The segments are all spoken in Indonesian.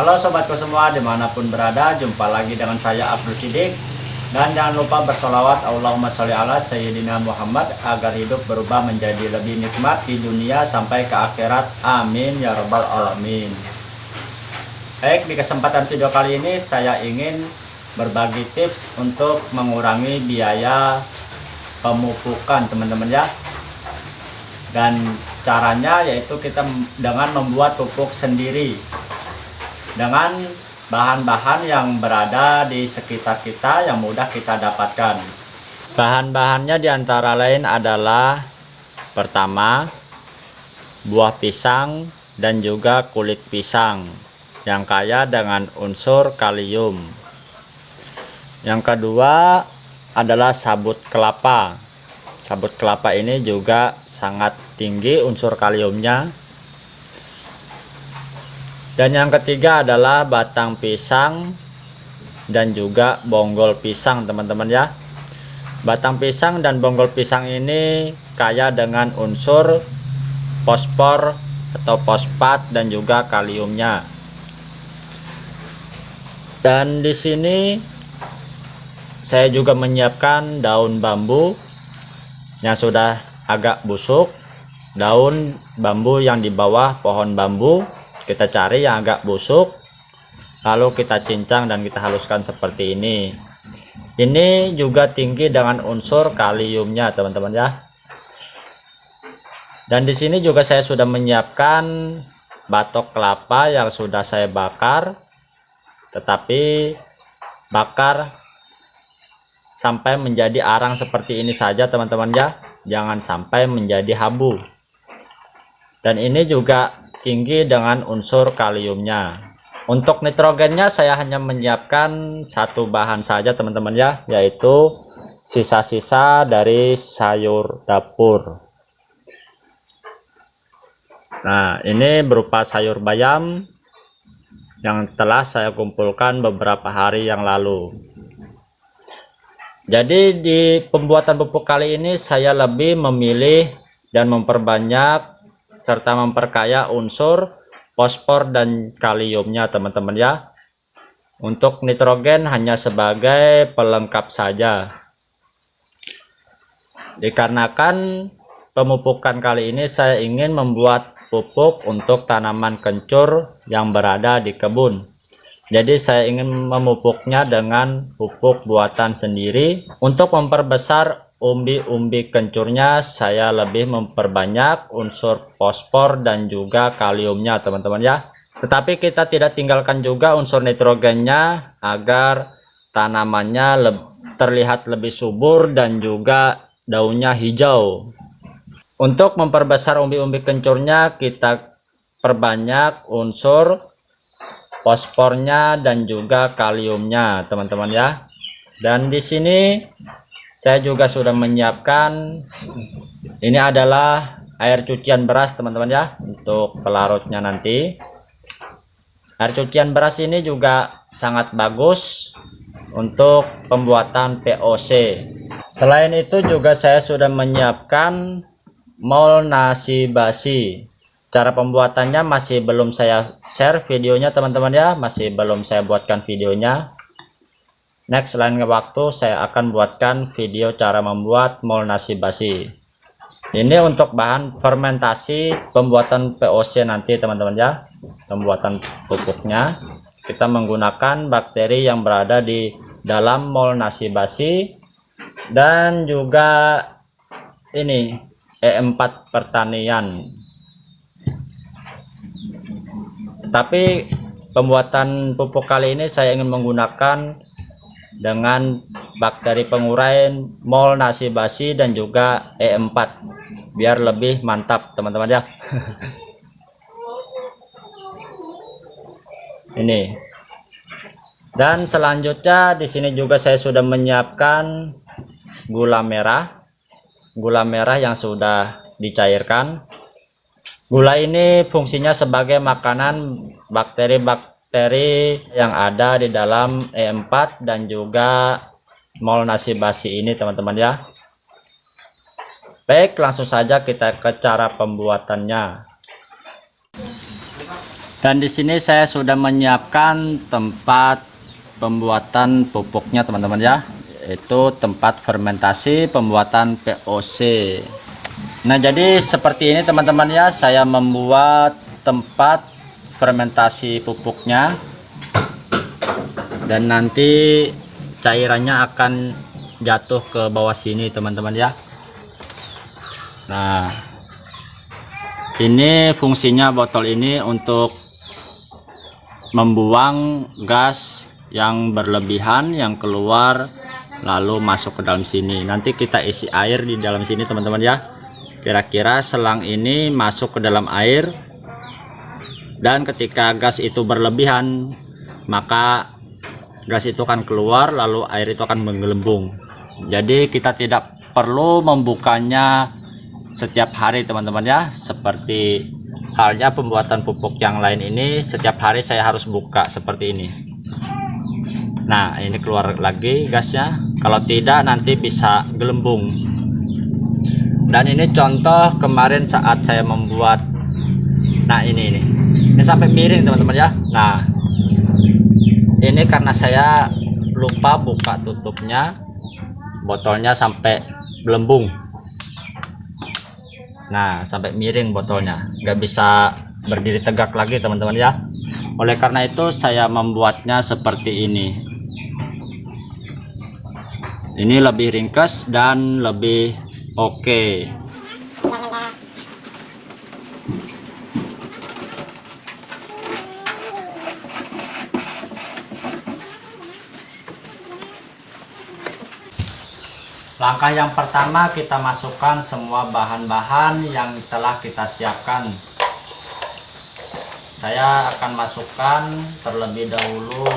Halo sobatku semua dimanapun berada, jumpa lagi dengan saya Abdul Sidik. Dan jangan lupa bersolawat Allahumma sholli ala Sayyidina Muhammad agar hidup berubah menjadi lebih nikmat di dunia sampai ke akhirat. Amin ya rabbal alamin. Baik, di kesempatan video kali ini saya ingin berbagi tips untuk mengurangi biaya pemupukan teman-teman ya. Dan caranya yaitu kita dengan membuat pupuk sendiri dengan bahan-bahan yang berada di sekitar kita yang mudah kita dapatkan. Bahan-bahannya diantara lain adalah pertama buah pisang dan juga kulit pisang yang kaya dengan unsur kalium. Yang kedua adalah sabut kelapa. Sabut kelapa ini juga sangat tinggi unsur kaliumnya. Dan yang ketiga adalah batang pisang dan juga bonggol pisang teman-teman ya. Batang pisang dan bonggol pisang ini kaya dengan unsur fosfor atau fosfat dan juga kaliumnya. Dan di sini saya juga menyiapkan daun bambu yang sudah agak busuk. Daun bambu yang di bawah pohon bambu kita cari yang agak busuk, lalu kita cincang dan kita haluskan seperti ini. Ini juga tinggi dengan unsur kaliumnya teman-teman ya. Dan di sini juga saya sudah menyiapkan batok kelapa yang sudah saya bakar, tetapi bakar sampai menjadi arang seperti ini saja teman-teman ya, jangan sampai menjadi habu. Dan ini juga tinggi dengan unsur kaliumnya. Untuk nitrogennya saya hanya menyiapkan satu bahan saja teman-teman ya, yaitu sisa-sisa dari sayur dapur. Nah, ini berupa sayur bayam yang telah saya kumpulkan beberapa hari yang lalu. Jadi di pembuatan pupuk kali ini saya lebih memilih dan memperbanyak serta memperkaya unsur fosfor dan kaliumnya teman-teman ya. Untuk nitrogen hanya sebagai pelengkap saja. Dikarenakan pemupukan kali ini saya ingin membuat pupuk untuk tanaman kencur yang berada di kebun. Jadi saya ingin memupuknya dengan pupuk buatan sendiri. Untuk memperbesar umbi-umbi kencurnya saya lebih memperbanyak unsur fosfor dan juga kaliumnya teman-teman ya. Tetapi kita tidak tinggalkan juga unsur nitrogennya agar tanamannya terlihat lebih subur dan juga daunnya hijau. Untuk memperbesar umbi-umbi kencurnya kita perbanyak unsur fosfornya dan juga kaliumnya teman-teman ya. Dan di sini saya juga sudah menyiapkan, ini adalah air cucian beras teman-teman ya, untuk pelarutnya nanti. Air cucian beras ini juga sangat bagus untuk pembuatan POC. Selain itu juga saya sudah menyiapkan mol nasi basi. Cara pembuatannya masih belum saya share videonya teman-teman ya, masih belum saya buatkan videonya. Next, lain waktu saya akan buatkan video cara membuat mol nasi basi. Ini untuk bahan fermentasi pembuatan POC nanti teman-teman ya. Pembuatan pupuknya kita menggunakan bakteri yang berada di dalam mol nasi basi dan juga ini E4 pertanian. Tapi pembuatan pupuk kali ini saya ingin menggunakan dengan bakteri pengurai mol nasi basi dan juga E4 biar lebih mantap teman-teman ya. Ini. Dan selanjutnya di sini juga saya sudah menyiapkan gula merah. Gula merah yang sudah dicairkan. Gula ini fungsinya sebagai makanan bakteri-bakteri yang ada di dalam E4 dan juga mol nasi basi ini teman-teman ya. Baik, langsung saja kita ke cara pembuatannya. Dan di sini saya sudah menyiapkan tempat pembuatan pupuknya teman-teman ya, yaitu tempat fermentasi pembuatan VOC. Nah, jadi seperti ini teman-teman ya, saya membuat tempat fermentasi pupuknya, dan nanti cairannya akan jatuh ke bawah sini teman-teman ya. Nah, ini fungsinya botol ini untuk membuang gas yang berlebihan yang keluar lalu masuk ke dalam sini. Nanti kita isi air di dalam sini teman-teman ya. Kira-kira selang ini masuk ke dalam air, dan ketika gas itu berlebihan maka gas itu akan keluar lalu air itu akan menggelembung. Jadi kita tidak perlu membukanya setiap hari teman-teman ya, seperti halnya pembuatan pupuk yang lain ini setiap hari saya harus buka seperti ini. Nah, ini keluar lagi gasnya, kalau tidak nanti bisa gelembung. Dan ini contoh kemarin saat saya membuat. Nah, ini sampai miring teman-teman ya. Nah, ini karena saya lupa buka tutupnya, botolnya sampai gelembung. Nah, sampai miring botolnya, nggak bisa berdiri tegak lagi teman-teman ya. Oleh karena itu saya membuatnya seperti ini. Ini lebih ringkas dan lebih oke. Langkah yang pertama, kita masukkan semua bahan-bahan yang telah kita siapkan. Saya akan masukkan terlebih dahulu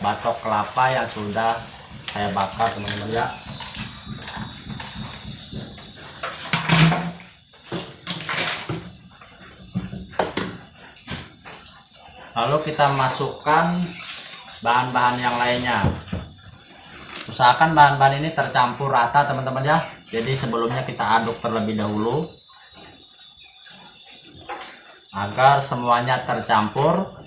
batok kelapa yang sudah saya bakar teman-teman ya. Lalu kita masukkan bahan-bahan yang lainnya. Usahakan bahan-bahan ini tercampur rata teman-teman ya. Jadi sebelumnya kita aduk terlebih dahulu agar semuanya tercampur.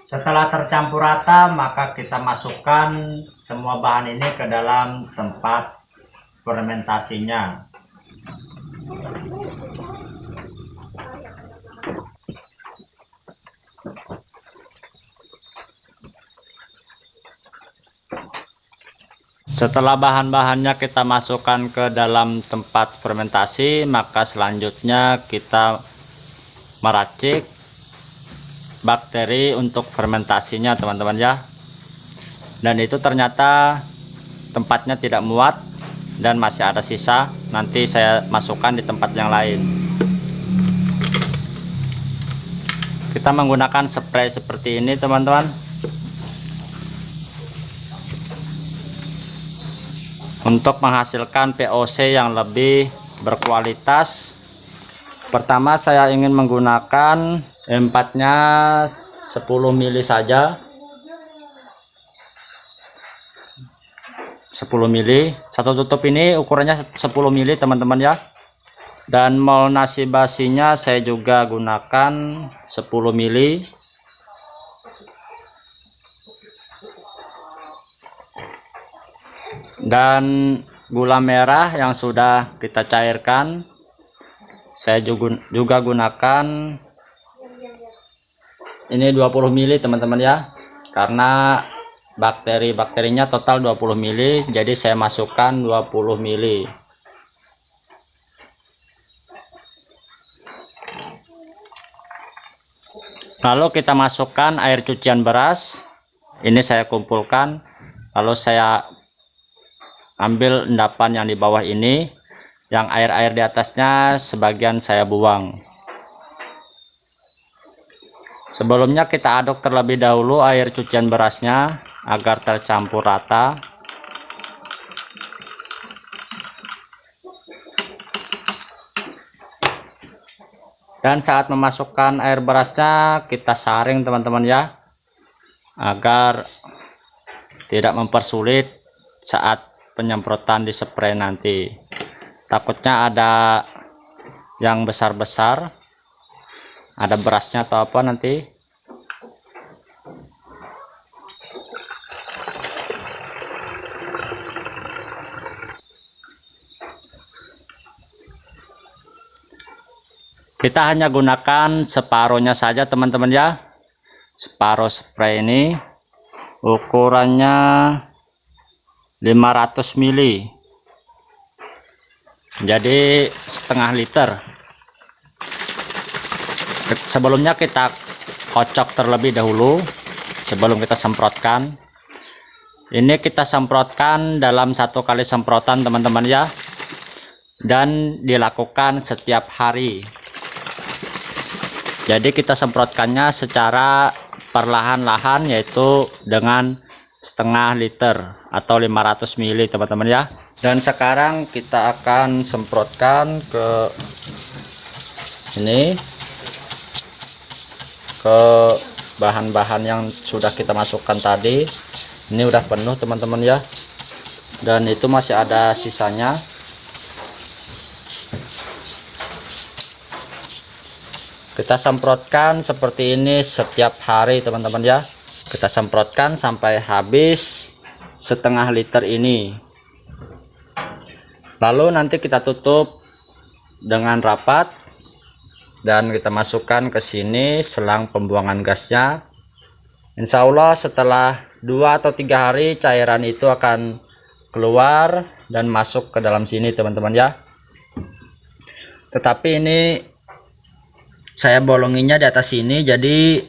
Setelah tercampur rata, maka kita masukkan semua bahan ini ke dalam tempat fermentasinya. Setelah bahan-bahannya kita masukkan ke dalam tempat fermentasi, maka selanjutnya kita meracik bakteri untuk fermentasinya teman-teman ya. Dan itu ternyata tempatnya tidak muat dan masih ada sisa, nanti saya masukkan di tempat yang lain. Kita menggunakan spray seperti ini teman-teman untuk menghasilkan VOC yang lebih berkualitas. Pertama saya ingin menggunakan empatnya 10 mili saja, 10 mili. Satu tutup ini ukurannya 10 mili teman-teman ya. Dan mol nasi basinya saya juga gunakan 10 mili. Dan gula merah yang sudah kita cairkan saya juga gunakan ini 20 mili teman-teman ya, karena bakteri-bakterinya total 20 mili, jadi saya masukkan 20 mili. Lalu kita masukkan air cucian beras, ini saya kumpulkan, lalu saya ambil endapan yang di bawah ini, yang air-air di atasnya sebagian saya buang. Sebelumnya kita aduk terlebih dahulu air cucian berasnya agar tercampur rata. Dan saat memasukkan air berasnya kita saring teman-teman ya, agar tidak mempersulit saat penyemprotan di spray nanti. Takutnya ada yang besar-besar, ada berasnya atau apa nanti. Kita hanya gunakan separuhnya saja teman-teman ya. Separuh spray ini ukurannya 500 ml, jadi setengah liter. Sebelumnya kita kocok terlebih dahulu sebelum kita semprotkan. Ini kita semprotkan dalam 1 kali semprotan teman-teman ya, dan dilakukan setiap hari. Jadi kita semprotkannya secara perlahan-lahan, yaitu dengan setengah liter atau 500 ml teman-teman ya. Dan sekarang kita akan semprotkan ke ini, ke bahan-bahan yang sudah kita masukkan tadi. Ini udah penuh teman-teman ya, dan itu masih ada sisanya. Kita semprotkan seperti ini setiap hari teman-teman ya. Kita semprotkan sampai habis setengah liter ini. Lalu nanti kita tutup dengan rapat dan kita masukkan ke sini selang pembuangan gasnya. Insya Allah setelah 2 atau 3 hari cairan itu akan keluar dan masuk ke dalam sini teman-teman ya. Tetapi ini saya bolonginya di atas sini, jadi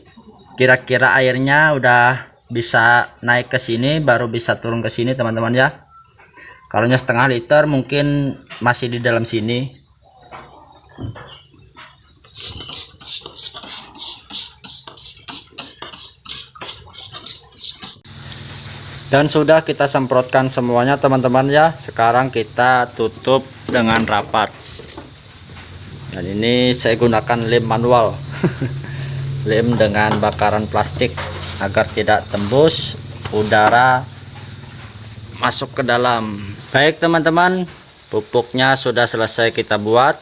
kira-kira airnya udah bisa naik ke sini, baru bisa turun ke sini teman-teman ya. Kalau setengah liter mungkin masih di dalam sini. Dan sudah kita semprotkan semuanya teman-teman ya. Sekarang kita tutup dengan rapat. Dan ini saya gunakan lem manual. Lem dengan bakaran plastik agar tidak tembus udara masuk ke dalam. Baik teman-teman, pupuknya sudah selesai kita buat.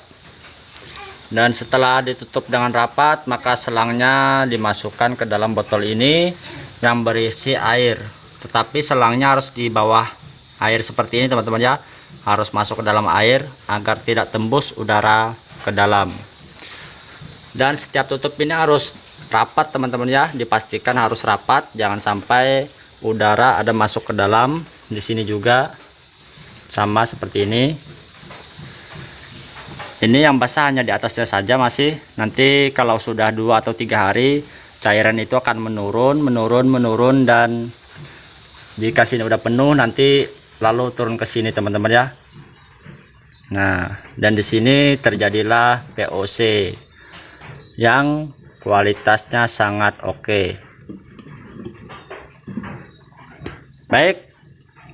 Dan setelah ditutup dengan rapat, maka selangnya dimasukkan ke dalam botol ini yang berisi air. Tetapi selangnya harus di bawah air seperti ini teman-teman ya. Harus masuk ke dalam air agar tidak tembus udara ke dalam. Dan setiap tutup ini harus rapat teman-teman ya, dipastikan harus rapat, jangan sampai udara ada masuk ke dalam. Di sini juga sama seperti ini. Ini yang basah hanya di atasnya saja masih. Nanti kalau sudah 2 atau 3 hari cairan itu akan menurun dan jika sini udah penuh nanti lalu turun ke sini teman-teman ya. Nah, dan di sini terjadilah VOC yang kualitasnya sangat oke. Baik,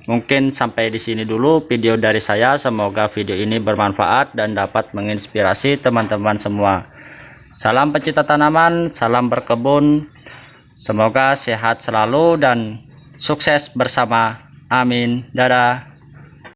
mungkin sampai di sini dulu video dari saya. Semoga video ini bermanfaat dan dapat menginspirasi teman-teman semua. Salam pecinta tanaman, salam berkebun. Semoga sehat selalu dan sukses bersama. Amin. Dadah.